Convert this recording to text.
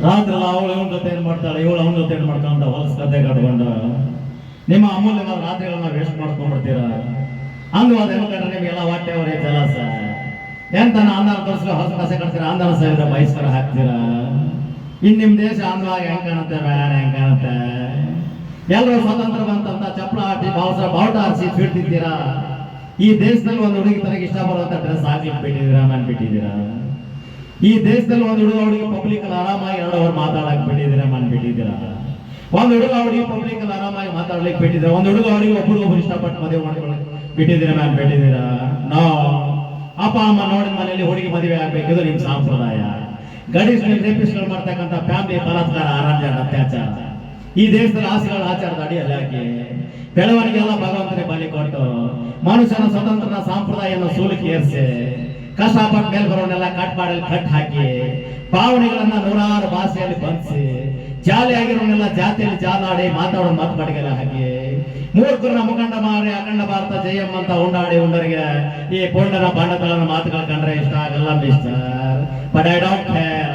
ರಾತ್ರಿ ಎಲ್ಲ ಅವಳು ಇವನ ಜೊತೆ ಏನ್ ಮಾಡ್ತಾಳೆ, ಇವಳು ಅವನ ಜೊತೆ ಏನ್ ಮಾಡ್ಕೊಂತ ಹೊಲಸ್ ಕತೆ ಕಟ್ಕೊಂಡು ನಿಮ್ಮ ಅಮೂಲ್ಯವಾದ ರಾತ್ರಿಗಳನ್ನ ವೇಸ್ಟ್ ಮಾಡ್ಕೊಂಡ್ಬಿಡ್ತೀರ. ಹಂಗವಾದ ಹೆಣ್ಕಂಡ್ರೆ ನಿಮ್ಗೆಲ್ಲ ಹೊಟ್ಟೆ ಅವರೇ ಜಲಸ ಎಂತನ ಆಂಧ್ರ ತೋರಿಸ್ಲು ಹೊಸ ಕಸೆ ಕಟ್ತೀರ, ಆಂಧ್ರ ಸಾವಿರ ಬಯಸ್ಕರ ಹಾಕ್ತೀರ. ಇನ್ ನಿಮ್ ದೇಶ ಆಂಧ್ರವಾಗ ಹೆಂಗ್ ಕಾಣುತ್ತೆ, ಬೇರೆ ಹೆಂಗ್ ಕಾಣುತ್ತೆ. ಎಲ್ಲರೂ ಸ್ವತಂತ್ರ ಬಂತಂತ ಚಪ್ಪಳ ಹಾಕಿ ಬಾವುಟ ಹಾರಿಸಿ ಬಿಡ್ತಿದ್ದೀರಾ. ಈ ದೇಶದಲ್ಲಿ ಒಂದು ಹುಡುಗಿ ತನಗೆ ಇಷ್ಟ ಬರುವಂತ ಡ್ರೆಸ್ ಹಾಕ್ಲಿಕ್ಕೆ ಬಿಟ್ಟಿದ್ದೀರಾ, ಬಿಟ್ಟಿದ್ದೀರಾ. ಈ ದೇಶದಲ್ಲಿ ಒಂದು ಹುಡುಗಿ ಪಬ್ಲಿಕ್ ಆರಾಮಾಗಿ 2 ಅವರ್ ಮಾತಾಡಕ್ ಬಿಟ್ಟಿದ್ದೀರಾ, ಬಿಟ್ಟಿದ್ದೀರಾ. ಒಂದು ಹುಡುಗಿ ಪಬ್ಲಿಕ್ ಆರಾಮಾಗಿ ಮಾತಾಡ್ಲಿಕ್ಕೆ ಬಿಟ್ಟಿದ್ದೀರಾ. ಒಂದು ಹುಡುಗಿ ಒಬ್ಬರು ಇಷ್ಟಪಟ್ಟು ಮದುವೆ ಮಾಡ್ಕೊಳಕ್ ಬಿಟ್ಟಿದ್ದೀರಾ, ಬಿಟ್ಟಿದ್ದೀರಾ. ನೋ, ಅಪ್ಪ ಅಮ್ಮ ನೋಡಿದ ಮನೆಯಲ್ಲಿ ಹುಡುಗಿ ಮದುವೆ ಆಗ್ಬೇಕಿದು ನಿಮ್ ಸಂಪ್ರದಾಯ. ಗಡಿಸ್ಗಳು ರೇಪಿಸ್ಗಳು ಮಾಡ್ತಕ್ಕಂಥ ಫ್ಯಾಮಿಲಿ ಬಲಾತ್ಕಾರ, ಅರಾಜಕ, ಅತ್ಯಾಚಾರ ಈ ದೇಶದಲ್ಲಿ ಆಸೆಗಳ ಆಚಾರದ ಅಡಿಯಲ್ಲಿ ಹಾಕಿ ಬೆಳವಣಿಗೆಲ್ಲ ಭಗವಂತನೇ ಬಲಿ ಕೊಟ್ಟು ಮನುಷ್ಯನ ಸ್ವತಂತ್ರನ ಸಂಪ್ರದಾಯವನ್ನು ಸೂಲಿಕೆ ಏರಿಸಿ ಕಷ್ಟಪಟ್ಟ ಮೇಲೆ ಬರೋನೆಲ್ಲ ಕಟ್ ಹಾಕಿ ಭಾವನೆಗಳನ್ನ 100 ಭಾಷೆಯಲ್ಲಿ ಬಂಧಿಸಿ ಜಾಲಿಯಾಗಿರೋನೆಲ್ಲ ಜಾತಿಯಲ್ಲಿ ಜಾಲಾಡಿ ಮಾತಾಡೋ ಮಾತುಕತೆಗೆಲ್ಲ ಹಾಕಿ ಮೂರ್ಖರನ್ನ ಮುಖಂಡ ಮಾರಿ ಅಖಂಡ ಭಾರತ ಜಯಮ್ಮ ಅಂತ ಉಂಡರಿಗೆ ಈ ಪುಂಡನ ಬಾಂಡತನ ಮಾತುಗಳು ಕಂಡ್ರೆ ಇಷ್ಟ ಆಗಲ್ಲ mister. But I don't care.